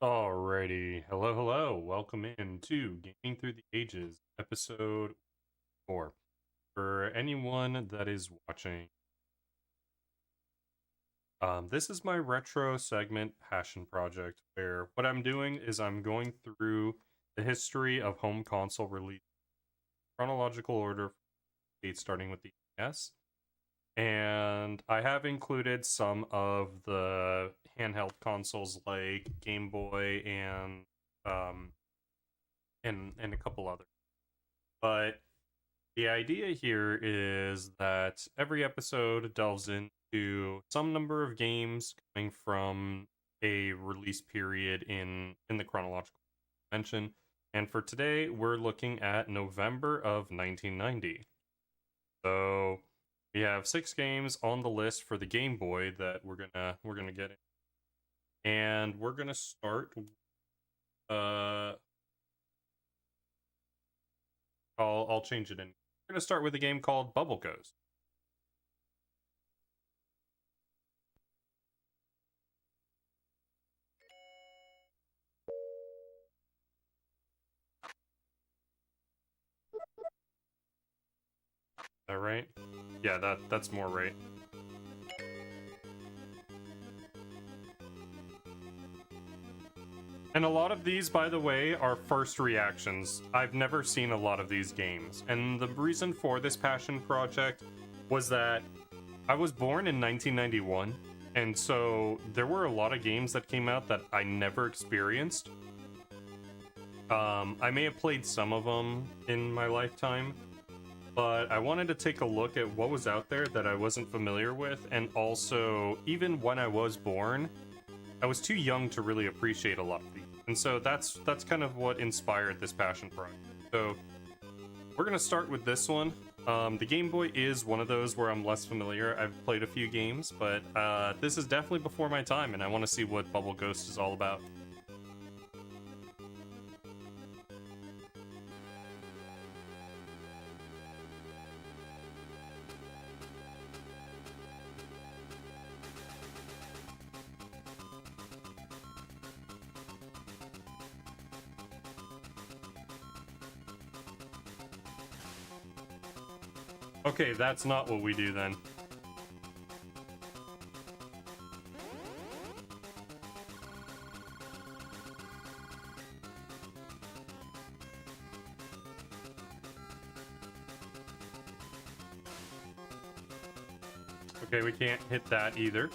Alrighty, hello, hello. Welcome in to Gaming Through the Ages, episode 4. For anyone that is watching, this is my retro segment passion project where what I'm doing is I'm going through the history of home console release chronological order, starting with the NES, and I have included some of the handheld consoles like Game Boy um and a couple others. But the idea here is that every episode delves into some number of games coming from a release period in the chronological dimension. And for today, we're looking at November of 1990. So we have 6 games on the list for the Game Boy that we're gonna get in. And we're gonna start uh I'll change it in. We're gonna start with a game called Bubble Ghost. Is that right? Yeah, that's more right. And a lot of these, by the way, are first reactions. I've never seen a lot of these games. And the reason for this passion project was that I was born in 1991, and so there were a lot of games that came out that I never experienced. I may have played some of them in my lifetime, but I wanted to take a look at what was out there that I wasn't familiar with, and also, even when I was born, I was too young to really appreciate a lot of these. And so that's kind of what inspired this passion project. So we're gonna start with this one. The Game Boy is one of those where I'm less familiar. I've played a few games, but this is definitely before my time, and I want to see what Bubble Ghost is all about. Okay, that's not what we do then. Okay, we can't hit that either.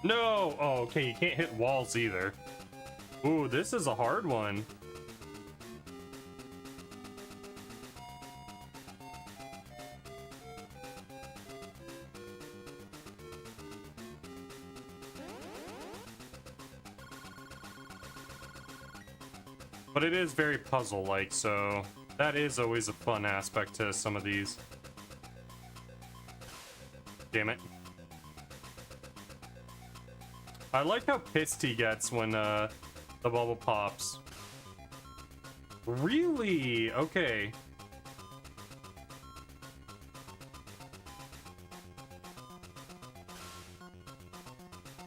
No! Oh, okay, you can't hit walls either. Ooh, this is a hard one. But it is very puzzle-like, so that is always a fun aspect to some of these. Damn it. I like how pissed he gets when the bubble pops. Really? Okay.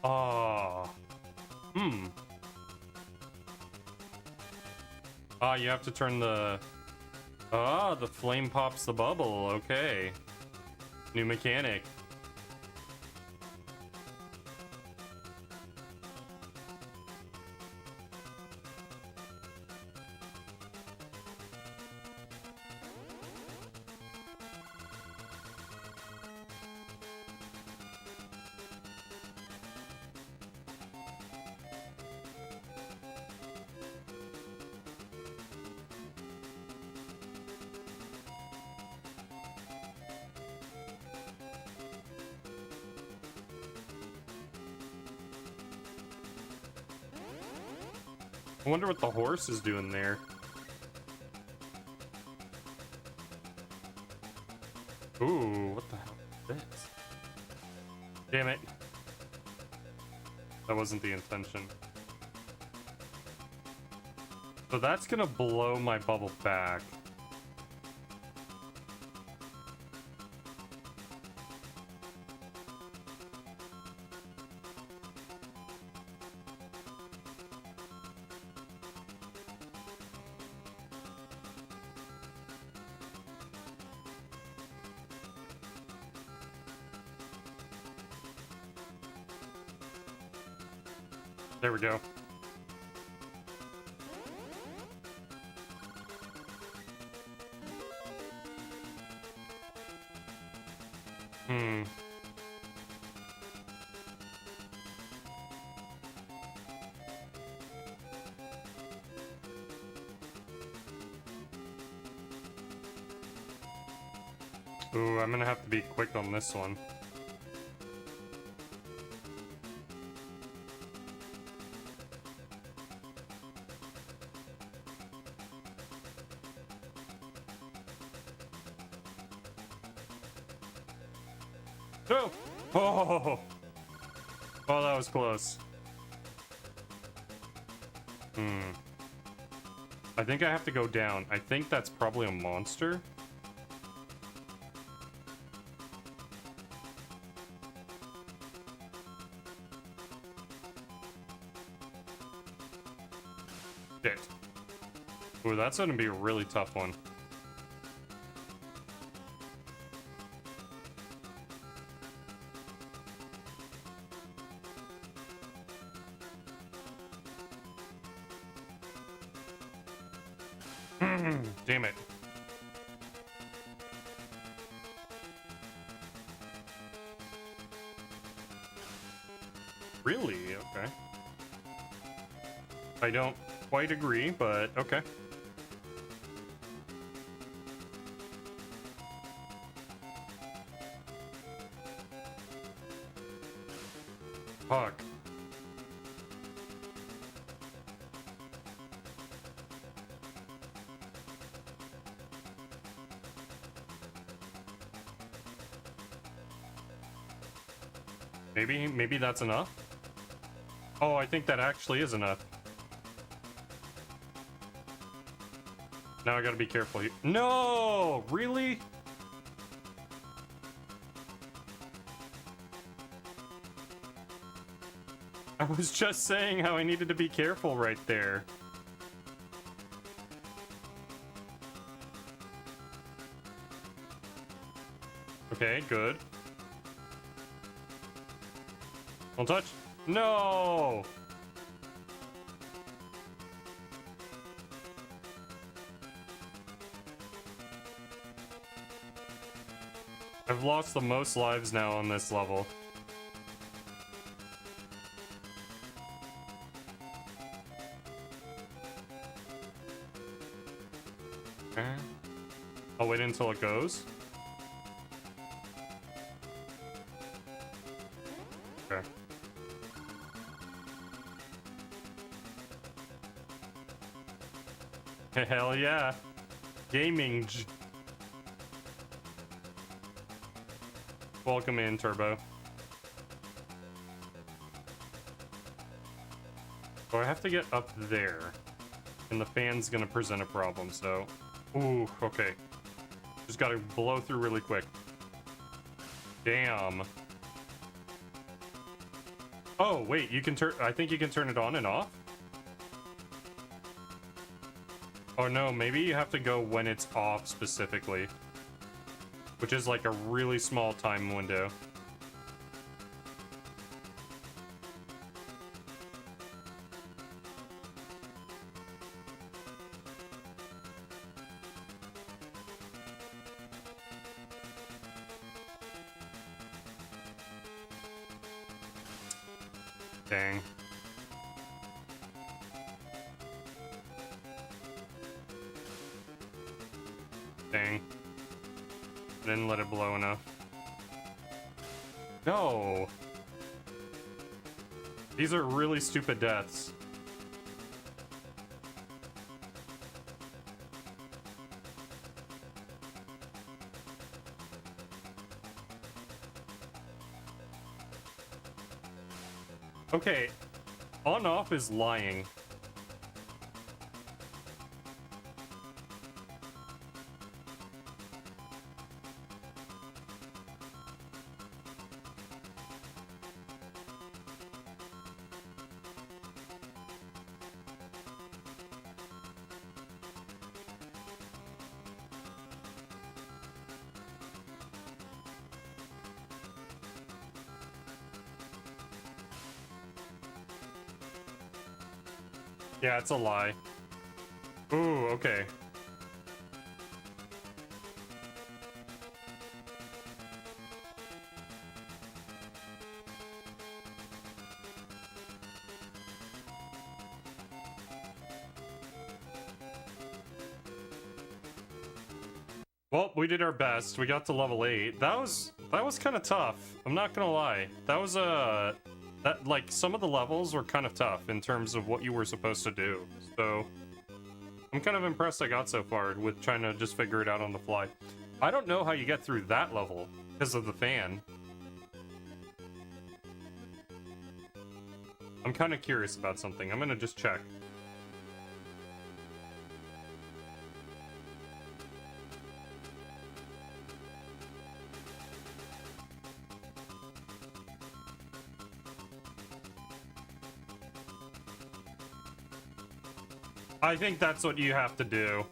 Ah. Hmm. Ah, you have to turn the... Ah, the flame pops the bubble. Okay. New mechanic. I wonder what the horse is doing there. Ooh, what the hell is this? Damn it. That wasn't the intention. So that's gonna blow my bubble back. There we go. Ooh, I'm gonna have to be quick on this one. No! Oh! Oh, that was close. I think I have to go down. I think that's probably a monster. Shit. Ooh, that's gonna be a really tough one. Damn it. Really? Okay. I don't quite agree, but okay. Fuck. Maybe that's enough? Oh, I think that actually is enough. Now I gotta be careful here. No! Really? I was just saying how I needed to be careful right there. Okay, good. Don't touch. No! I've lost the most lives now on this level. Okay. I'll wait until it goes. Okay. Hell yeah. Gaming. Welcome in, Turbo. So I have to get up there. And the fan's gonna present a problem, so... Ooh, okay. Just gotta blow through really quick. Damn. Oh, wait, you can turn... I think you can turn it on and off? Oh no, maybe you have to go when it's off specifically. Which is like a really small time window. Dang. Dang. Didn't let it blow enough. No! These are really stupid deaths. Okay. On-off is lying. Yeah, it's a lie. Ooh, okay. Well, we did our best. We got to level 8. That was kind of tough. I'm not gonna lie. That was like some of the levels were kind of tough in terms of what you were supposed to do. So I'm kind of impressed I got so far with trying to just figure it out on the fly. I don't know how you get through that level because of the fan. I'm kind of curious about something. I'm gonna just check. I think that's what you have to do.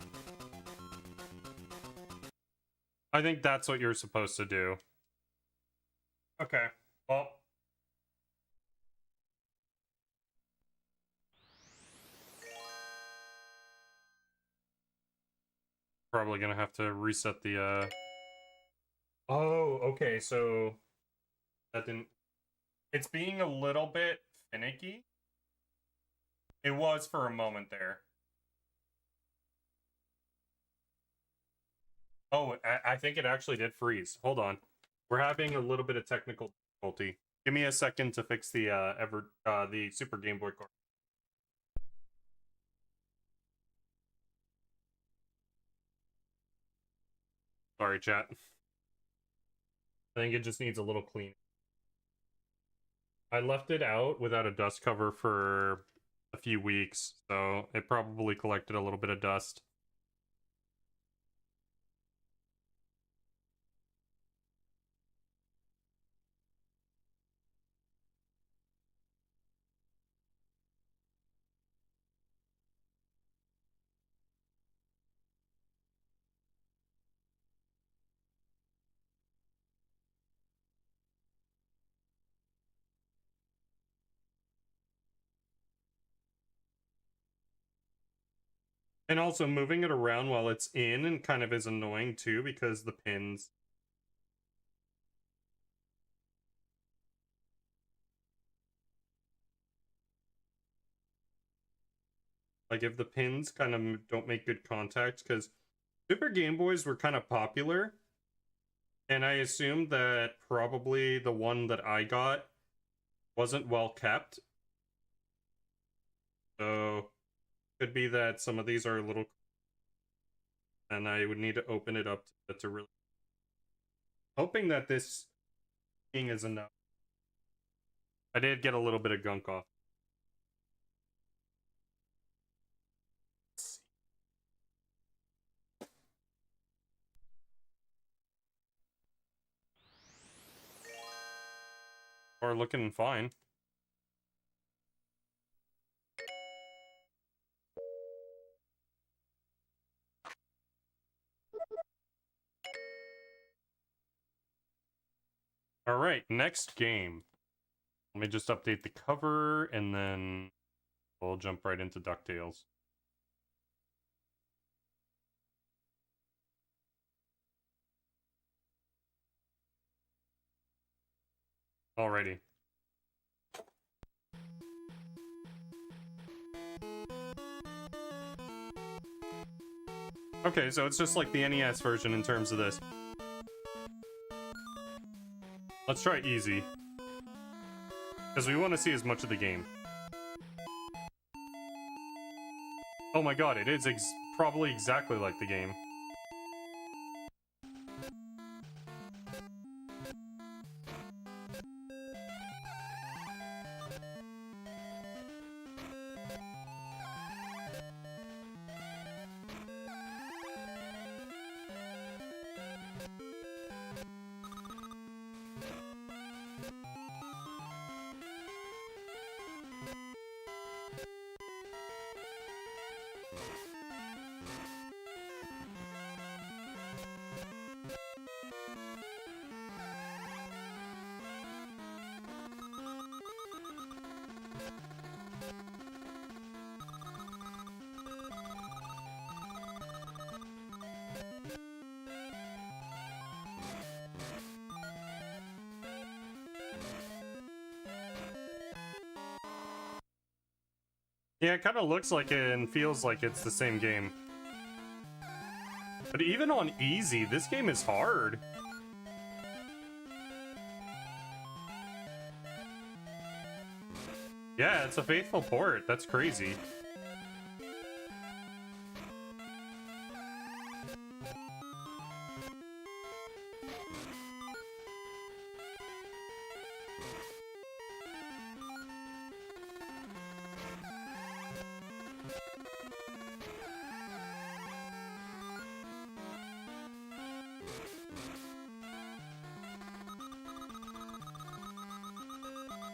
I think that's what you're supposed to do. Okay, well. Probably gonna have to reset the, Oh, okay, so... That didn't... It's being a little bit finicky. It was for a moment there. Oh, I think it actually did freeze. Hold on. We're having a little bit of technical difficulty. Give me a second to fix the the Super Game Boy card. Sorry, chat. I think it just needs a little clean. I left it out without a dust cover for a few weeks, so it probably collected a little bit of dust. And also, moving it around while it's in and kind of is annoying too, because the pins. Like, if the pins kind of don't make good contact, because Super Game Boys were kind of popular, and I assumed that probably the one that I got wasn't well kept. So, could be that some of these are a little... And I would need to open it up to really... Hoping that this thing is enough. I did get a little bit of gunk off. Or looking fine. All right, next game. Let me just update the cover, and then we'll jump right into DuckTales. Alrighty. Okay, so it's just like the NES version in terms of this. Let's try easy. Because we want to see as much of the game. Oh my god, it is probably exactly like the game. Yeah, it kind of looks like it and feels like it's the same game. But even on easy, this game is hard. Yeah, it's a faithful port. That's crazy.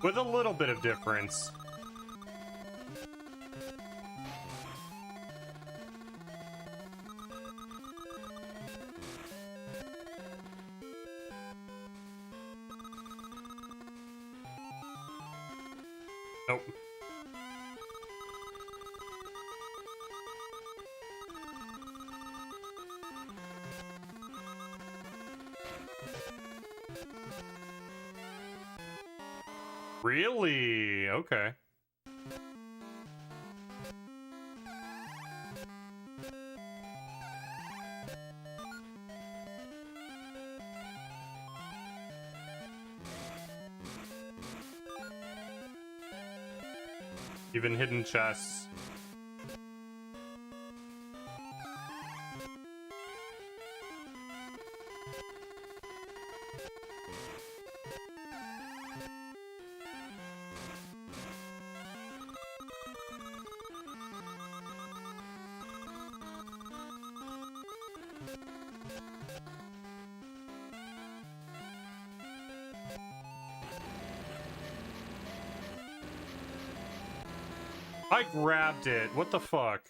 With a little bit of difference. Nope. Really? Okay. Even hidden chests. I grabbed it. What the fuck?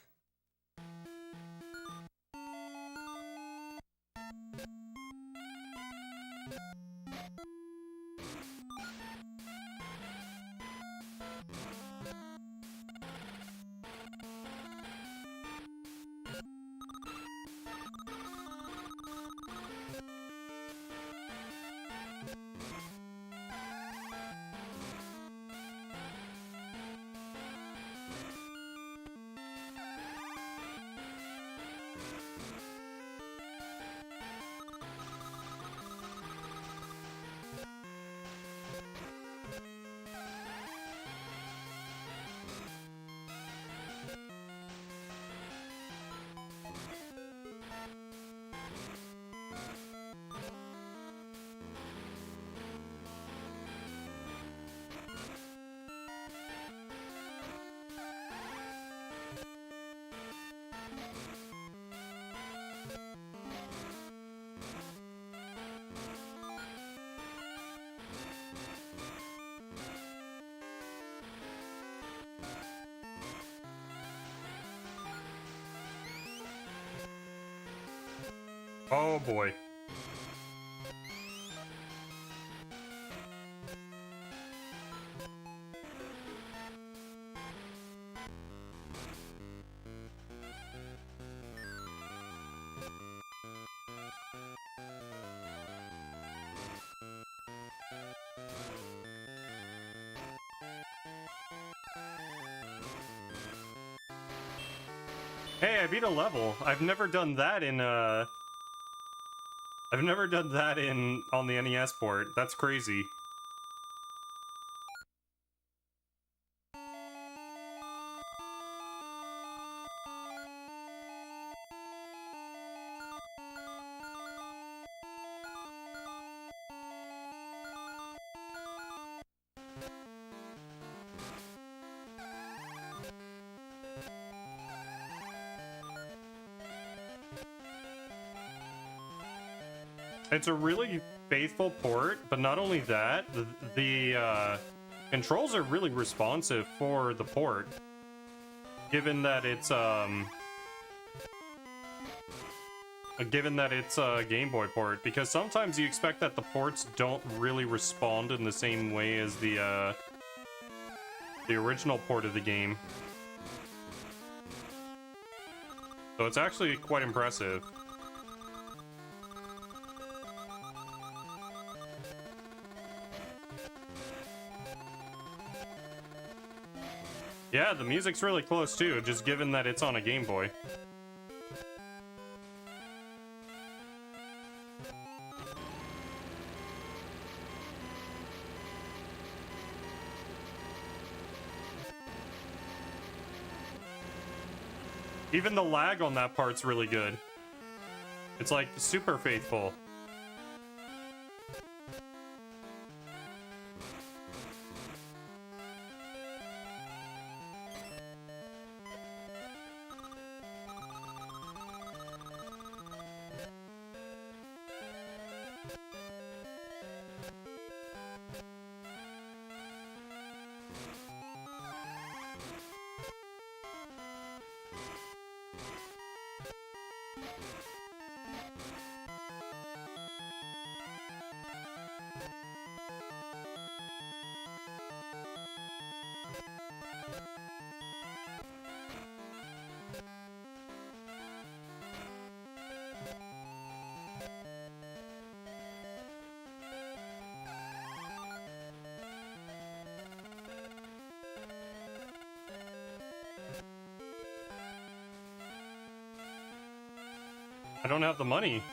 Oh boy. Hey, I beat a level. I've never done that in on the NES port. That's crazy. It's a really faithful port, but not only that, the controls are really responsive for the port. Given that it's a Game Boy port, because sometimes you expect that the ports don't really respond in the same way as the original port of the game. So it's actually quite impressive. Yeah, the music's really close too, just given that it's on a Game Boy. Even the lag on that part's really good. It's like super faithful. I don't have the money.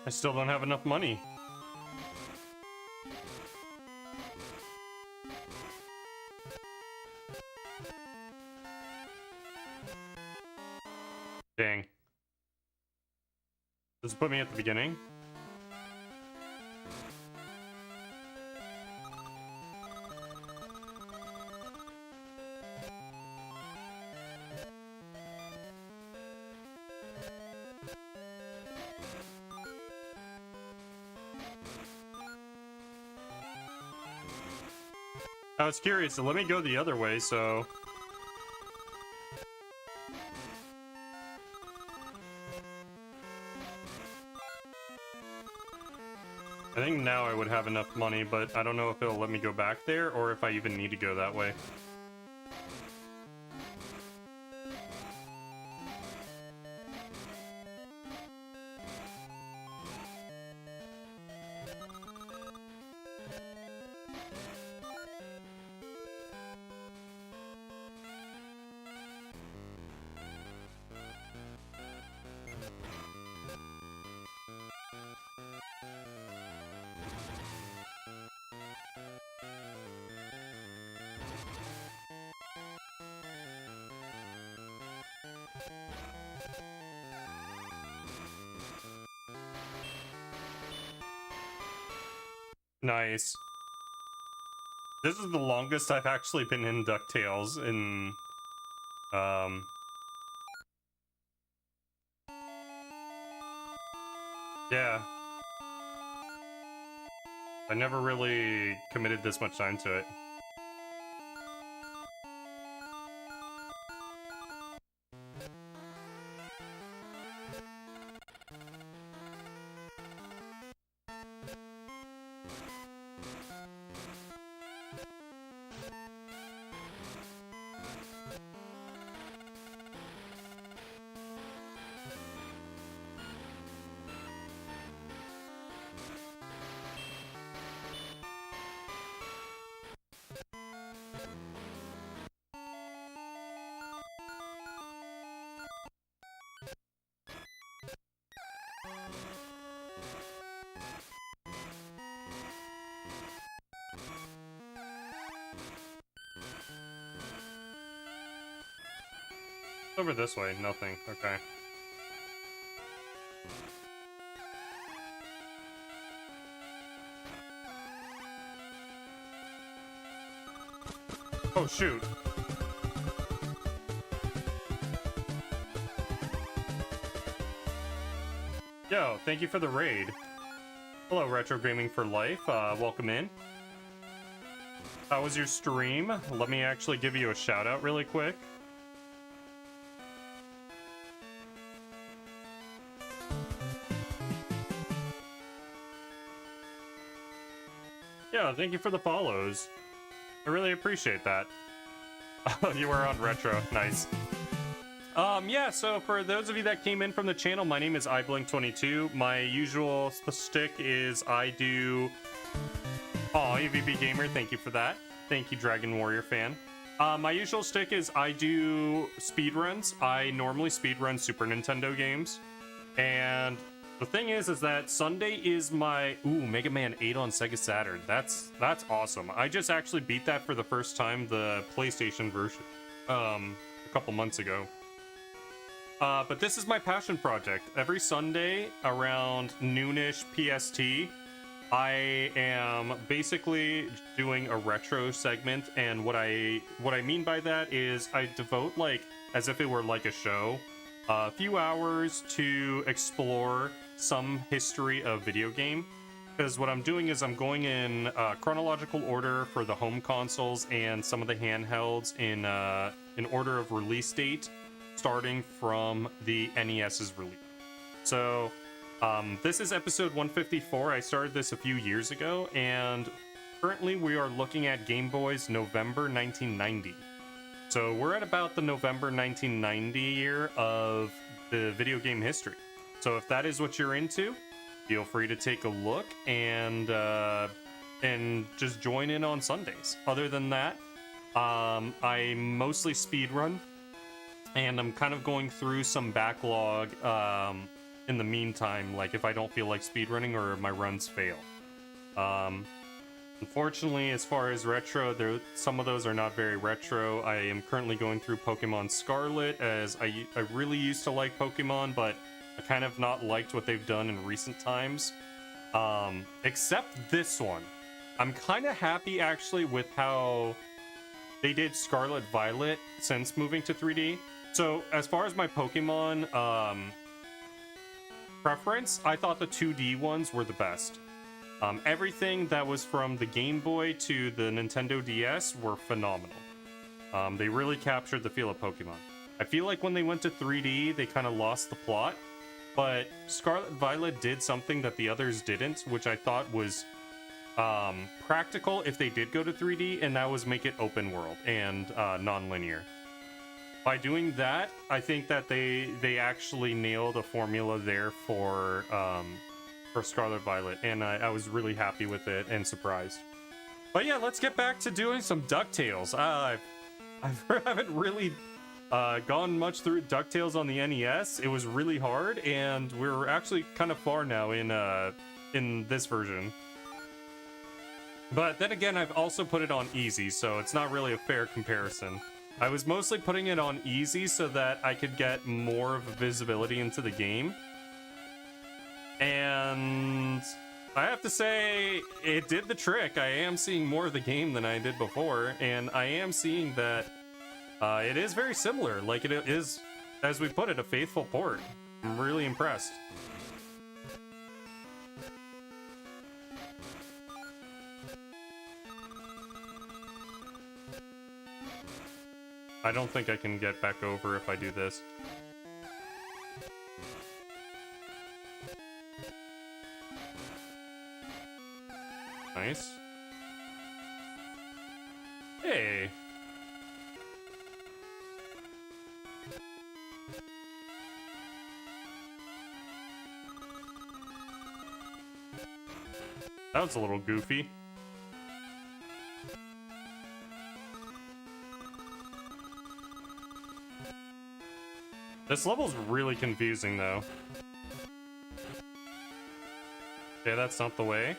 I still don't have enough money. Dang. Does it put me at the beginning? I was curious, so let me go the other way, so... I think now I would have enough money, but I don't know if it'll let me go back there, or if I even need to go that way. Nice. This is the longest I've actually been in DuckTales in, yeah. I never really committed this much time to it. Over this way, nothing. Okay. Oh, shoot. Yo, thank you for the raid. Hello, Retro Gaming for Life. Welcome in. How was your stream? Let me actually give you a shout out really quick. Yeah, thank you for the follows. I really appreciate that. You were on retro. Nice. Yeah, so for those of you that came in from the channel, my name is iBlink22. My usual stick is I do... Oh, AVB Gamer, thank you for that. Thank you, Dragon Warrior fan. My usual stick is I do speedruns. I normally speedrun Super Nintendo games. And the thing is that Sunday is my... Ooh, Mega Man 8 on Sega Saturn. That's awesome. I just actually beat that for the first time, the PlayStation version, a couple months ago. But this is my passion project. Every Sunday around noonish PST, I am basically doing a retro segment, and what I mean by that is I devote, like, as if it were like a show, a few hours to explore some history of video game. Because what I'm doing is I'm going in chronological order for the home consoles and some of the handhelds in order of release date, starting from the NES's release. So this is episode 154. I started this a few years ago, and currently we are looking at Game Boy's November 1990. So we're at about the November 1990 year of the video game history. So if that is what you're into, feel free to take a look and just join in on Sundays. Other than that, I mostly speedrun, and I'm kind of going through some backlog in the meantime, like if I don't feel like speedrunning or my runs fail. Unfortunately, as far as retro, some of those are not very retro. I am currently going through Pokemon Scarlet, as I really used to like Pokemon, but I kind of not liked what they've done in recent times. Except this one. I'm kind of happy, actually, with how they did Scarlet Violet since moving to 3D. So, as far as my Pokemon preference, I thought the 2D ones were the best. Everything that was from the Game Boy to the Nintendo DS were phenomenal. They really captured the feel of Pokemon. I feel like when they went to 3D, they kind of lost the plot, but Scarlet Violet did something that the others didn't, which I thought was practical if they did go to 3D, and that was make it open world and non-linear. By doing that, I think that they actually nailed a formula there for Scarlet Violet, and I was really happy with it and surprised. But yeah, let's get back to doing some DuckTales. I haven't really gone much through DuckTales on the NES. It was really hard, and we're actually kind of far now in this version. But then again, I've also put it on easy, so it's not really a fair comparison. I was mostly putting it on easy so that I could get more of a visibility into the game. And I have to say, it did the trick. I am seeing more of the game than I did before, and I am seeing that it is very similar. Like, it is, as we put it, a faithful port. I'm really impressed. I don't think I can get back over if I do this. Nice. Hey. That was a little goofy. This level's really confusing, though. Okay, that's not the way.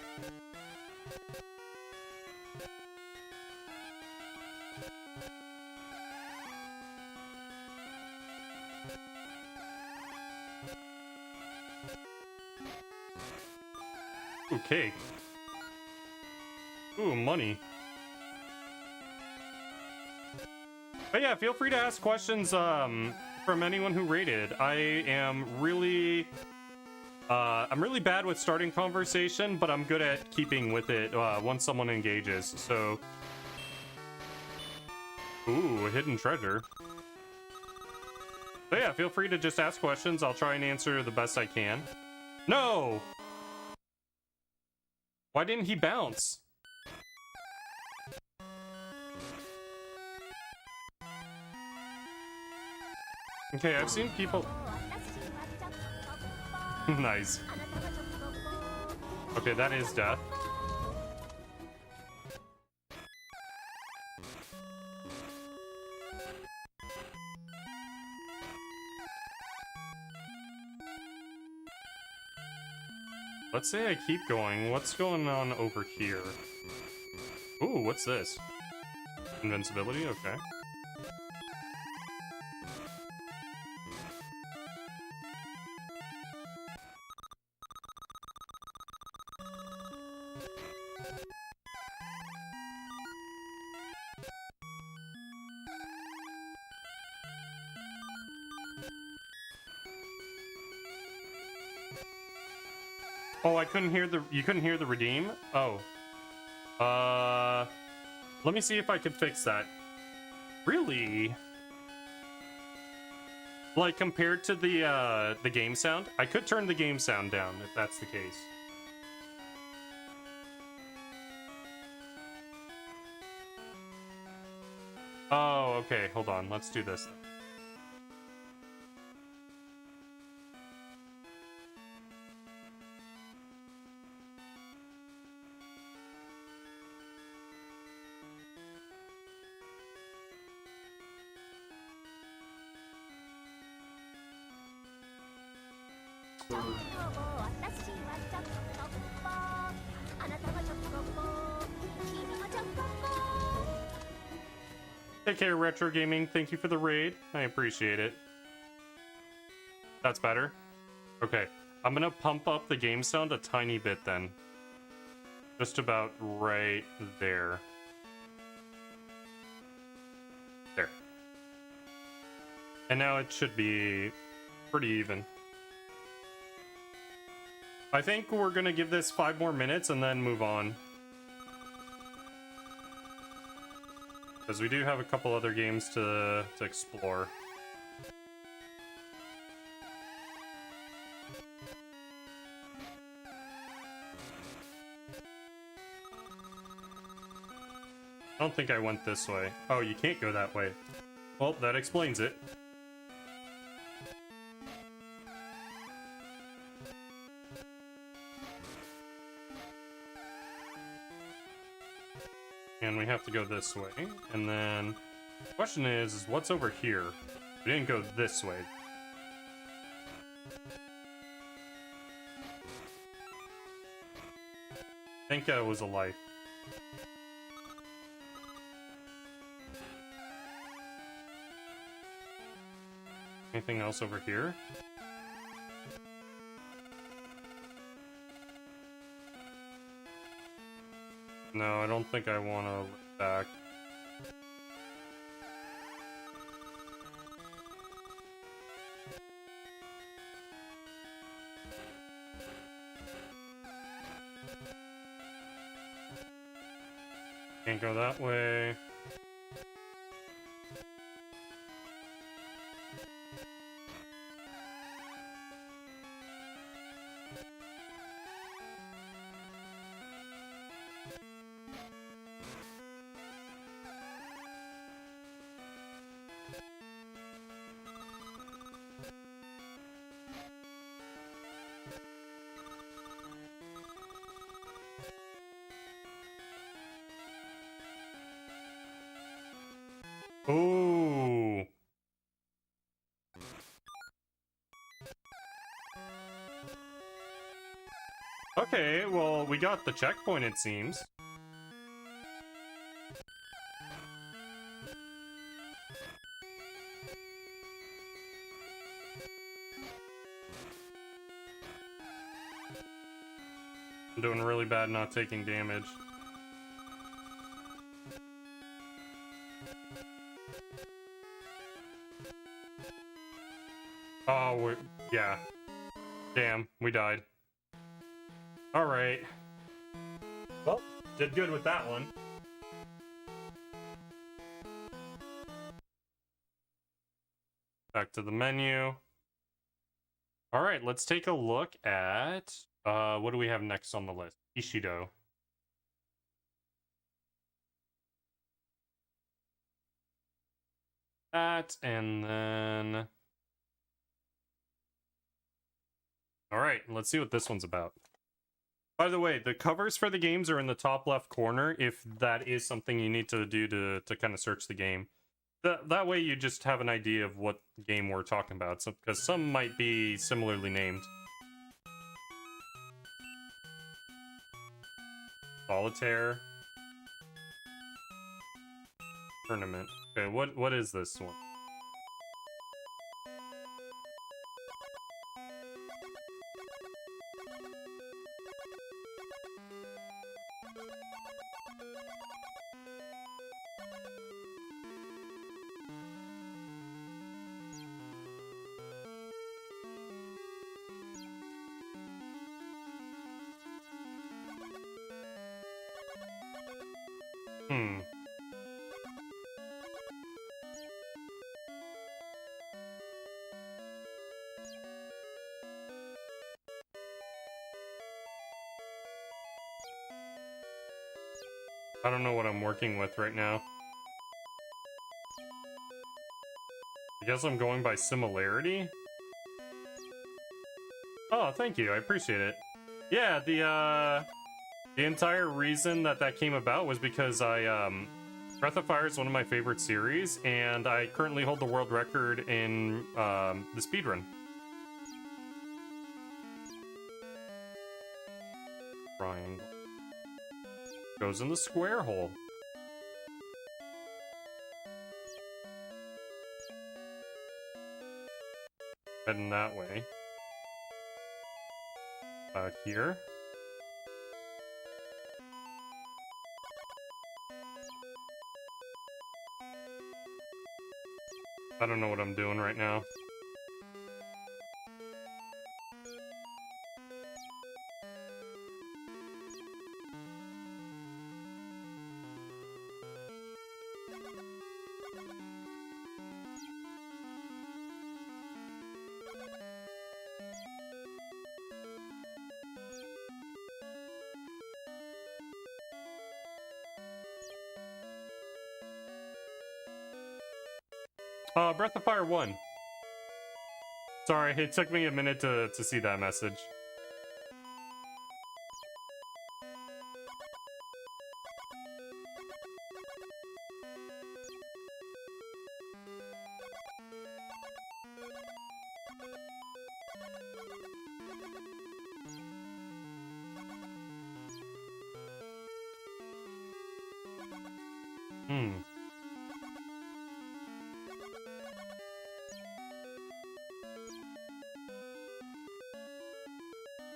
Ooh, cake. Ooh, money. But yeah, feel free to ask questions from anyone who rated. I am really I'm really bad with starting conversation, but I'm good at keeping with it once someone engages. So Ooh, a hidden treasure. So yeah, feel free to just ask questions. I'll try and answer the best I can. No! Why didn't he bounce? Okay, I've seen people... Nice. Okay, that is death. Let's say I keep going. What's going on over here? Ooh, what's this? Invincibility? Okay. Oh, I couldn't hear the... You couldn't hear the redeem? Oh. Let me see if I can fix that. Really? Like, compared to the game sound? I could turn the game sound down, if that's the case. Oh, okay, hold on. Let's do this. Take care, Retro Gaming. Thank you for the raid. I appreciate it. That's better. Okay, I'm gonna pump up the game sound a tiny bit then. Just about right there. There. And now it should be pretty even. I think we're gonna give this 5 more minutes and then move on. Because we do have a couple other games to explore. I don't think I went this way. Oh, you can't go that way. Well, that explains it. And we have to go this way. And then the question is what's over here? We didn't go this way. I think it was a life. Anything else over here? No, I don't think I want to look back. Can't go that way. Ooh. Okay, well, we got the checkpoint, it seems. I'm doing really bad not taking damage. Oh, yeah. Damn, we died. Alright. Well, did good with that one. Back to the menu. All right, let's take a look at what do we have next on the list? Ishido. That, and then... All right, let's see what this one's about. By the way, the covers for the games are in the top left corner if that is something you need to do to kind of search the game. That way you just have an idea of what game we're talking about, because some might be similarly named. Solitaire. Tournament. Okay, what is this one? I don't know what I'm working with right now. I guess I'm going by similarity? Oh, thank you. I appreciate it. Yeah, the entire reason that came about was because Breath of Fire is one of my favorite series, and I currently hold the world record in the speedrun. Triangle. Goes in the square hole. Heading that way. Back here. I don't know what I'm doing right now. Breath of Fire 1. Sorry, it took me a minute to see that message.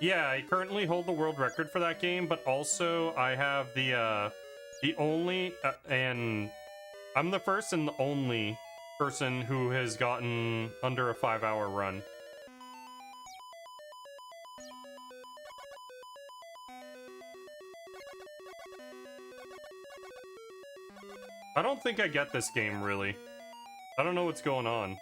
Yeah, I currently hold the world record for that game, but also I have the only, and I'm the first and the only person who has gotten under a 5-hour run. I don't think I get this game, really. I don't know what's going on.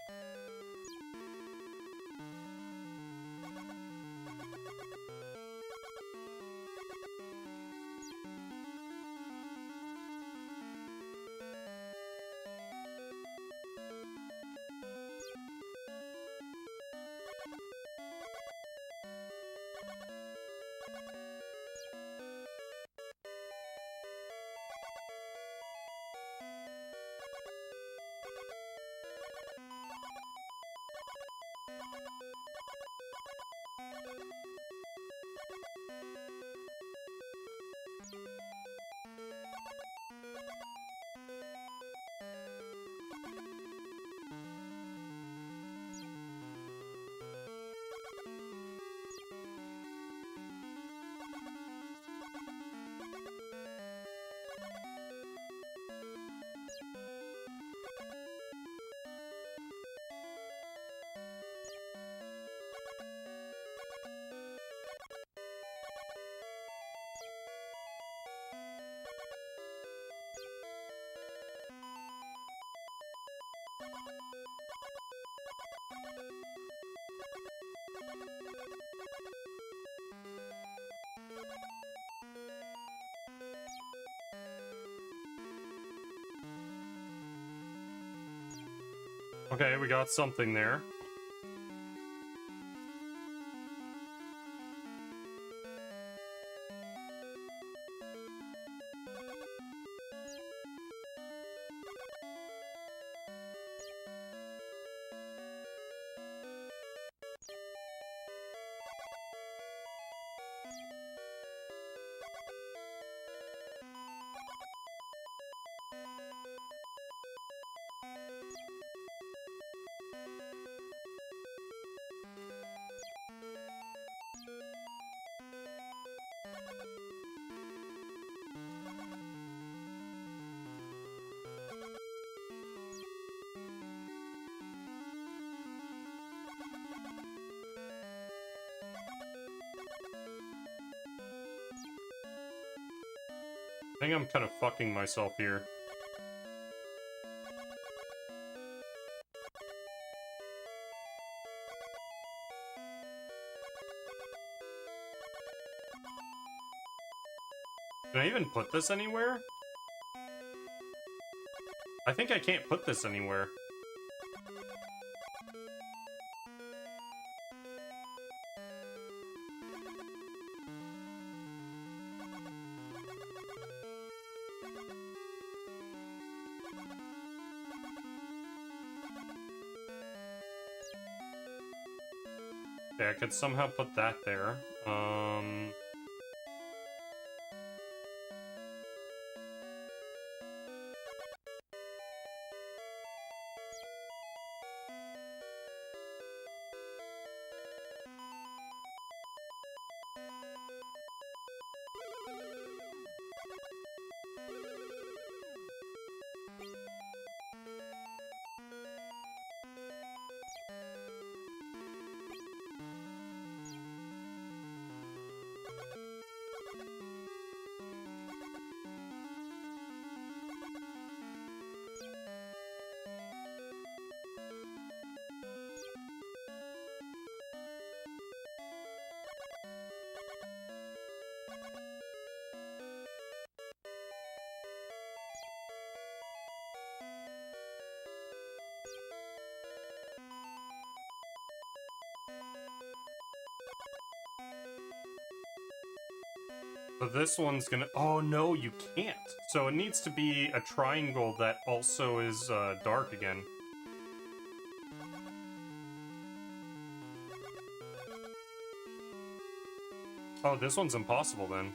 Okay, we got something there. I think I'm kind of fucking myself here. Can I even put this anywhere? I think I can't put this anywhere. Okay, I could somehow put that there. So this one's gonna... Oh, no, you can't. So it needs to be a triangle that also is dark again. Oh, this one's impossible then.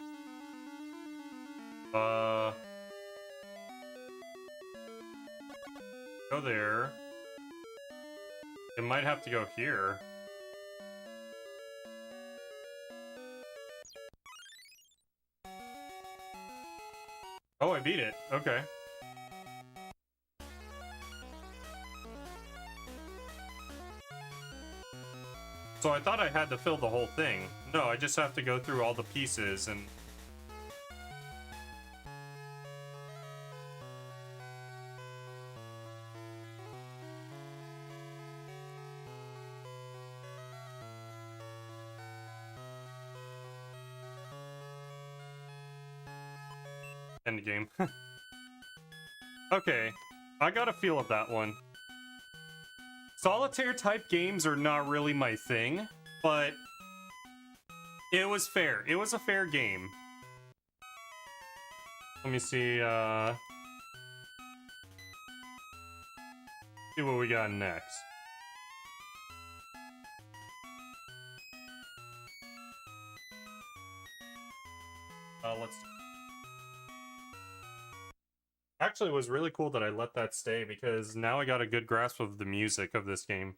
Go there. It might have to go here. Oh, I beat it. Okay. So I thought I had to fill the whole thing. No, I just have to go through all the pieces and... End game. Okay, I got a feel of that one. Solitaire type games are not really my thing, but it was fair. It was a fair game. Let me see, see what we got next. Let's... Actually, it was really cool that I let that stay, because now I got a good grasp of the music of this game.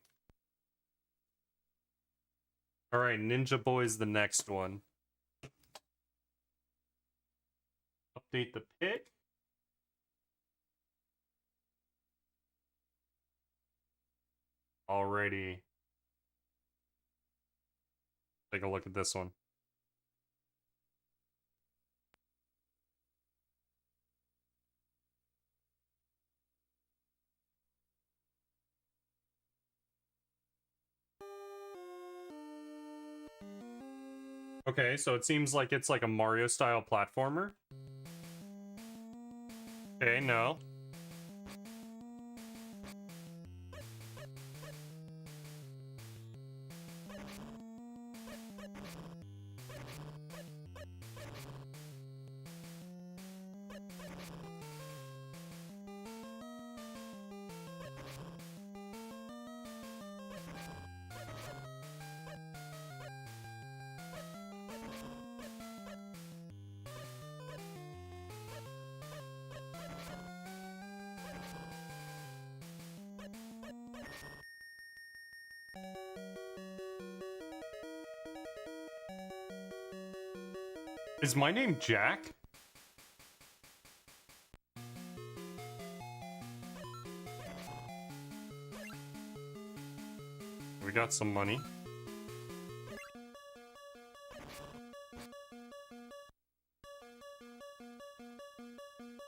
Alright, Ninja Boy's the next one. Update the pick. Alrighty. Take a look at this one. Okay, so it seems like it's like a Mario-style platformer. Okay, no. Is my name Jack? We got some money.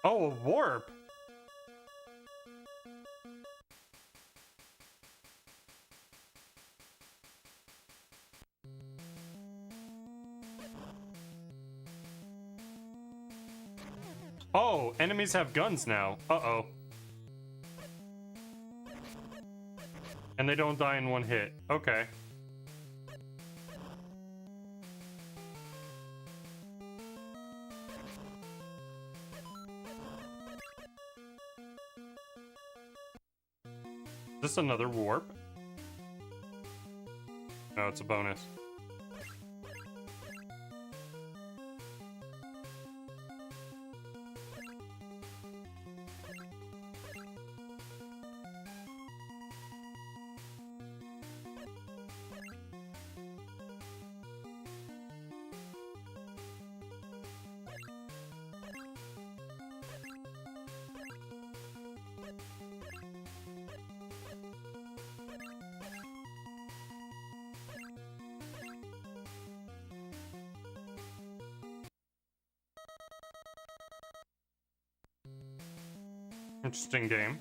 Oh, a warp! Oh, enemies have guns now. Uh-oh. And they don't die in one hit. Okay. Is this another warp? No, it's a bonus. Interesting game.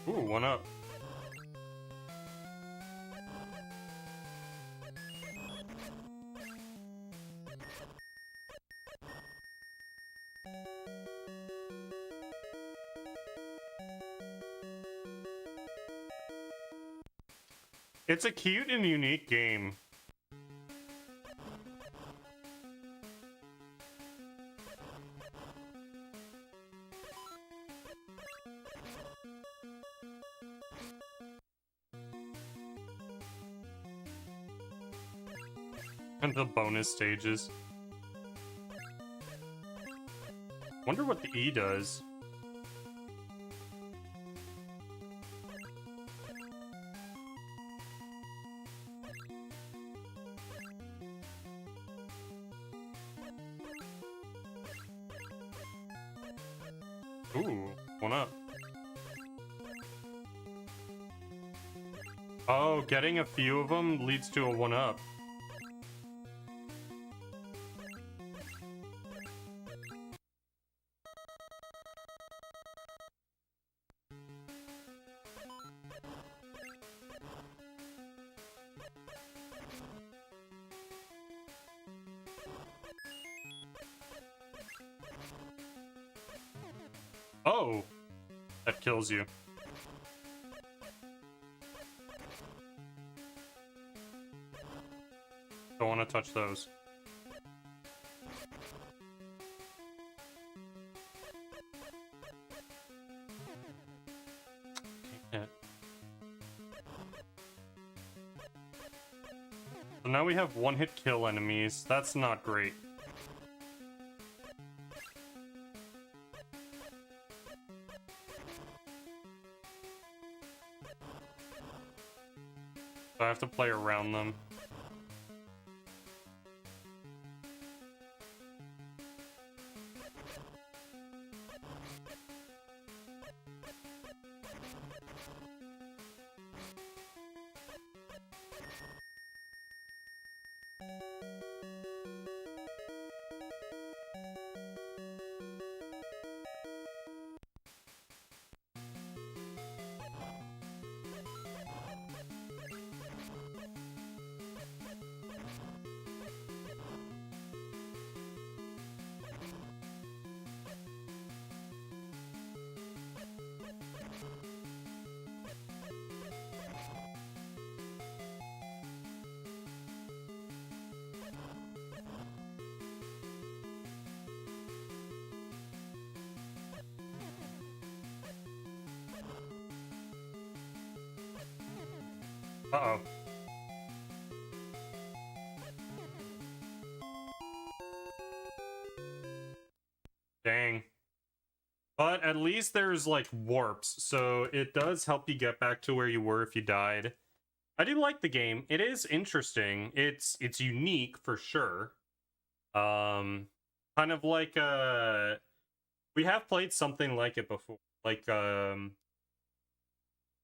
Ooh, one up. It's a cute and unique game. And the bonus stages. Wonder what the E does. Ooh, one up. Oh, getting a few of them leads to a one up. Oh, that kills you. Don't want to touch those. Can't. So now we have one-hit kill enemies. That's not great. So I have to play around them. Uh-oh. Dang. But at least there's, like, warps, so it does help you get back to where you were if you died. I do like the game. It is interesting. It's unique, for sure. Kind of like, we have played something like it before. Like, it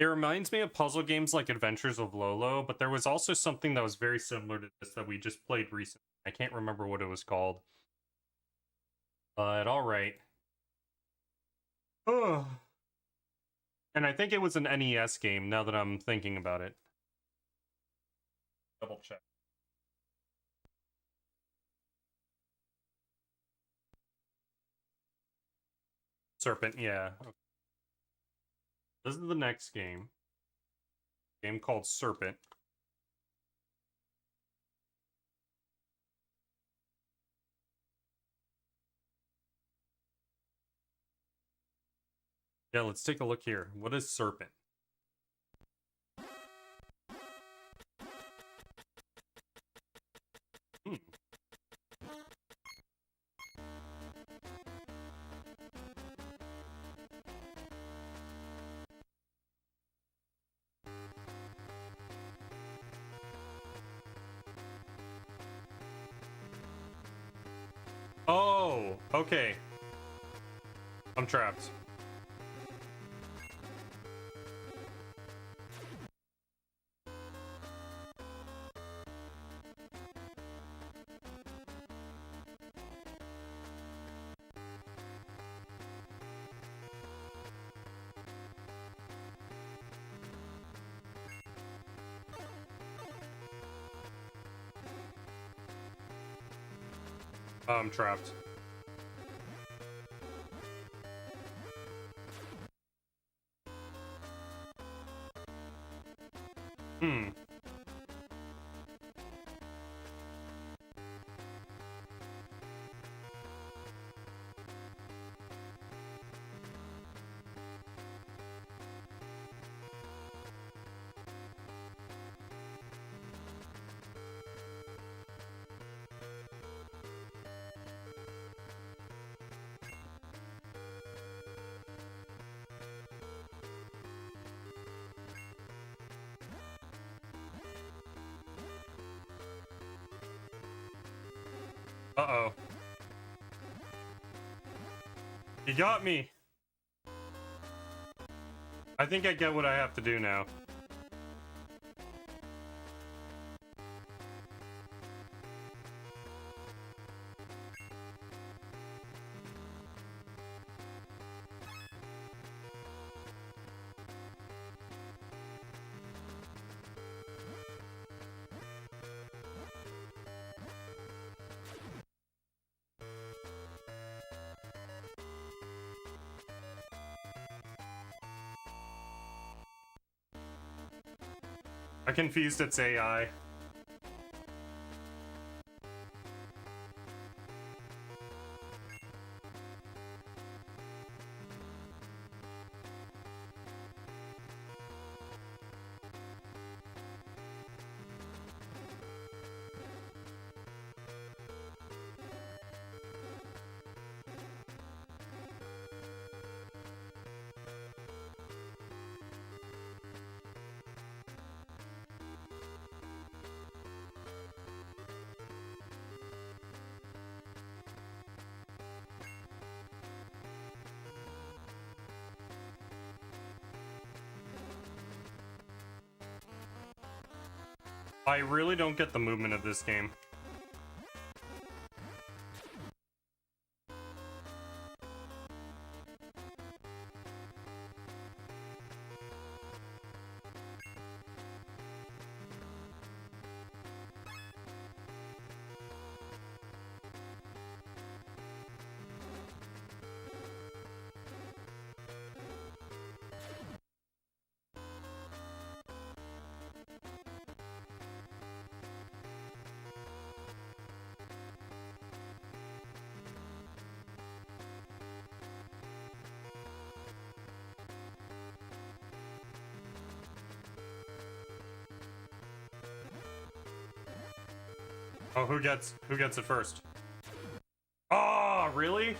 reminds me of puzzle games like Adventures of Lolo, but there was also something that was very similar to this that we just played recently. I can't remember what it was called. But alright. Oh. And I think it was an NES game, now that I'm thinking about it. Double check. Serpent, yeah. Okay. This is the next game. Game called Serpent. Yeah, let's take a look here. What is Serpent? Hmm. Oh, okay. I'm trapped. I'm trapped. Hmm. Uh-oh. You got me! I think I get what I have to do now. I confused its AI. I really don't get the movement of this game. Oh, who gets it first? Oh, really?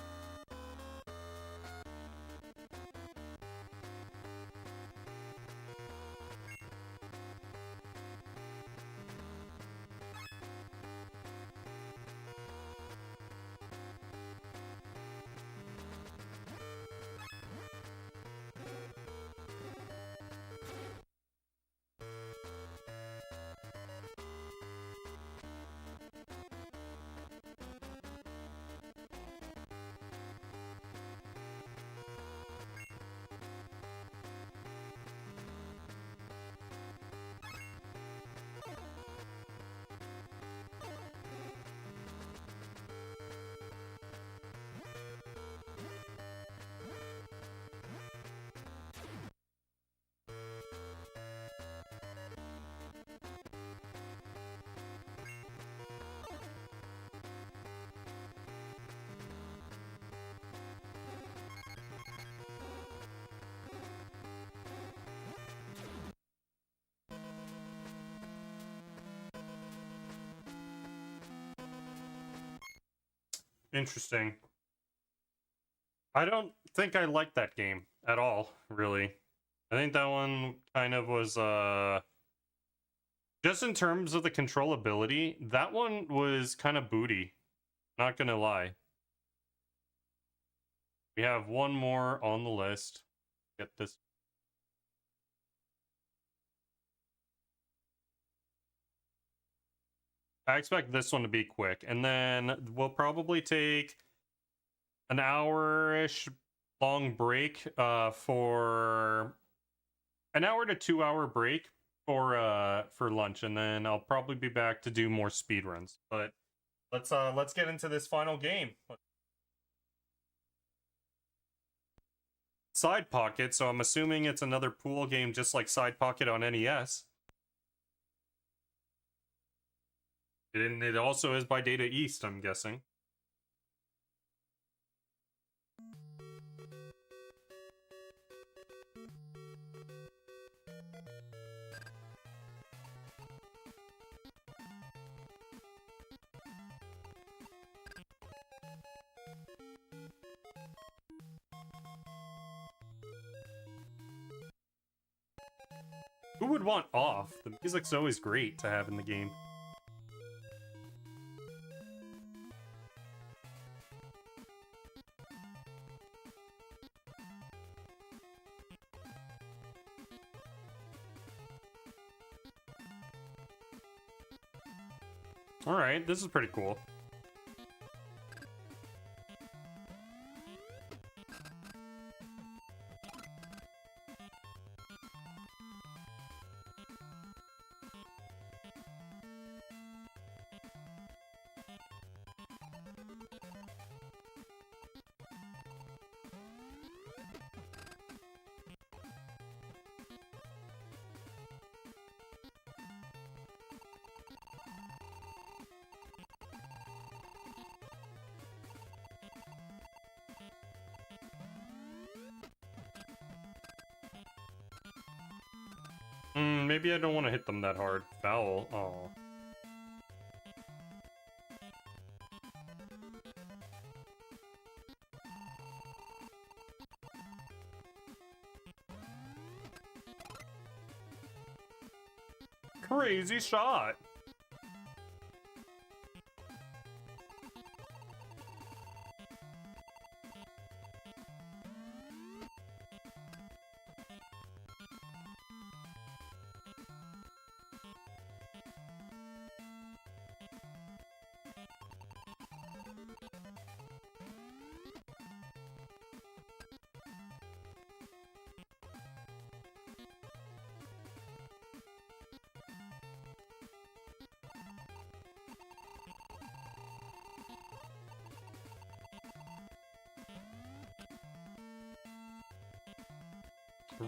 Interesting. I don't think I liked that game at all, really. I think that one kind of was, just in terms of the controllability, that one was kind of booty. Not gonna lie. We have one more on the list. Get this. I expect this one to be quick, and then we'll probably take an hour-ish long break for an hour to 2 hour break for lunch, and then I'll probably be back to do more speed runs. But let's get into this final game. Side Pocket, so I'm assuming it's another pool game just like Side Pocket on NES. And it also is by Data East, I'm guessing. Who would want off? The music's always great to have in the game. Alright, this is pretty cool. Maybe I don't want to hit them that hard. Foul. Oh. Crazy shot.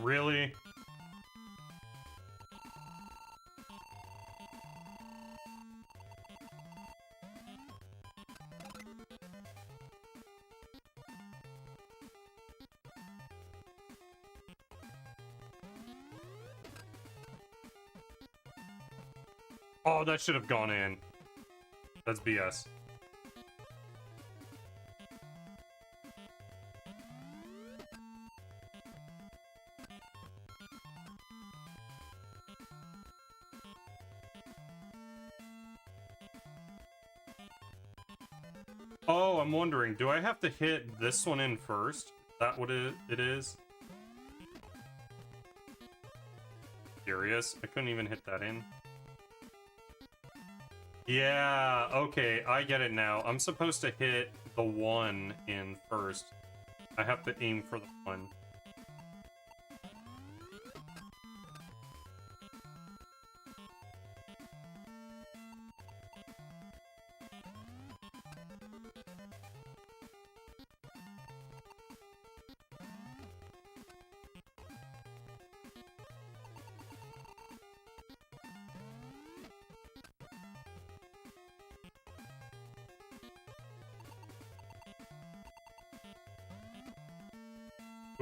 Really? Oh, that should have gone in. That's BS. Oh, I'm wondering, do I have to hit this one in first? Is that what it is? Serious? I couldn't even hit that in. Yeah, okay, I get it now. I'm supposed to hit the one in first. I have to aim for the one.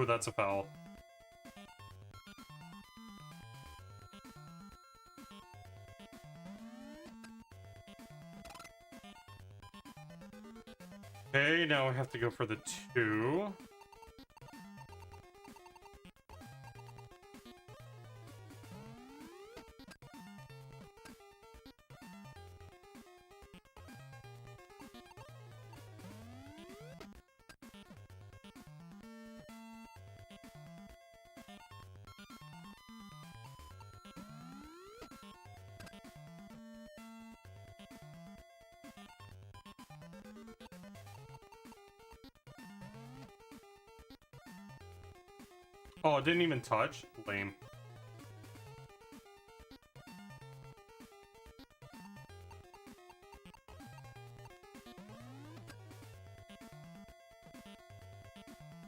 Oh, that's a foul. Okay, now I have to go for the 2. Oh, it didn't even touch? Lame.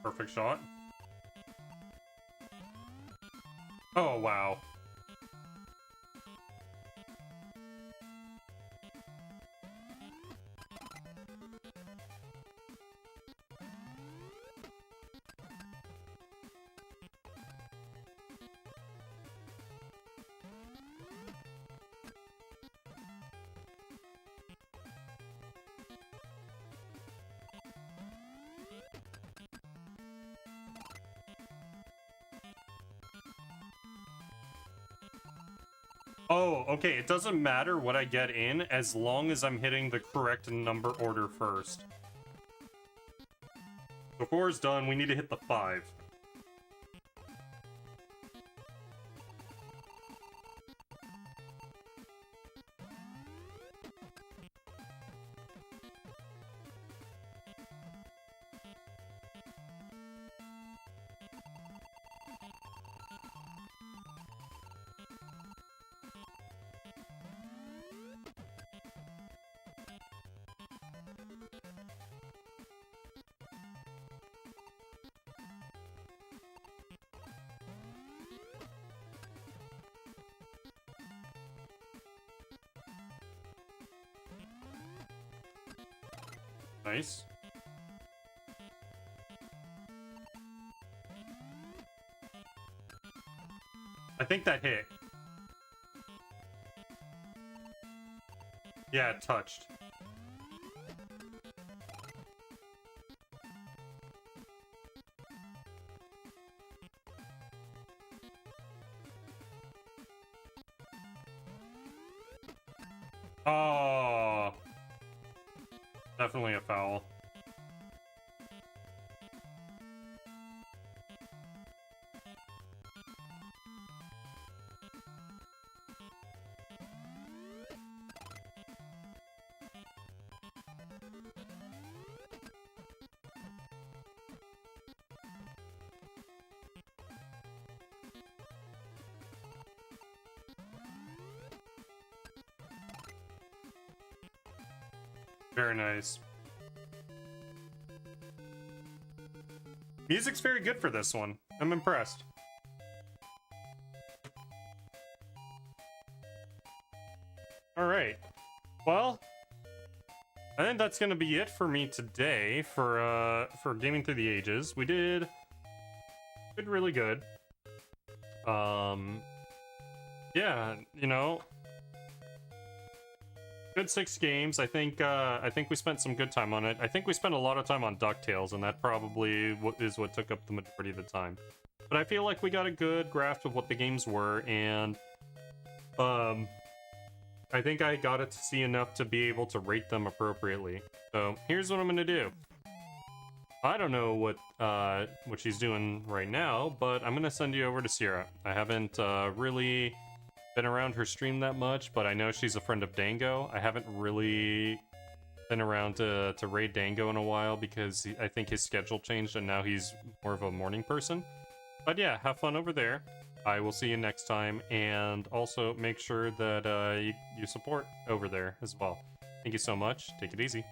Perfect shot. Oh, wow. Oh, okay, it doesn't matter what I get in as long as I'm hitting the correct number order first. So 4 is done, we need to hit the 5. Nice. I think that hit. Yeah, it touched. Oh, definitely a foul. Very nice. Music's very good for this one. I'm impressed. Alright. Well, I think that's gonna be it for me today for Gaming Through the Ages. We did really good. Yeah, you know, Good 6 games. I think we spent some good time on it. I think we spent a lot of time on DuckTales, and that probably is what took up the majority of the time. But I feel like we got a good grasp of what the games were, and I think I got it to see enough to be able to rate them appropriately. So here's what I'm gonna do. I don't know what she's doing right now, but I'm gonna send you over to Sierra. I haven't really been around her stream that much, but I know she's a friend of Dango. I haven't really been around to raid Dango in a while because I think his schedule changed and now he's more of a morning person. But yeah, have fun over there. I will see you next time, and also make sure that you support over there as well. Thank you so much. Take it easy.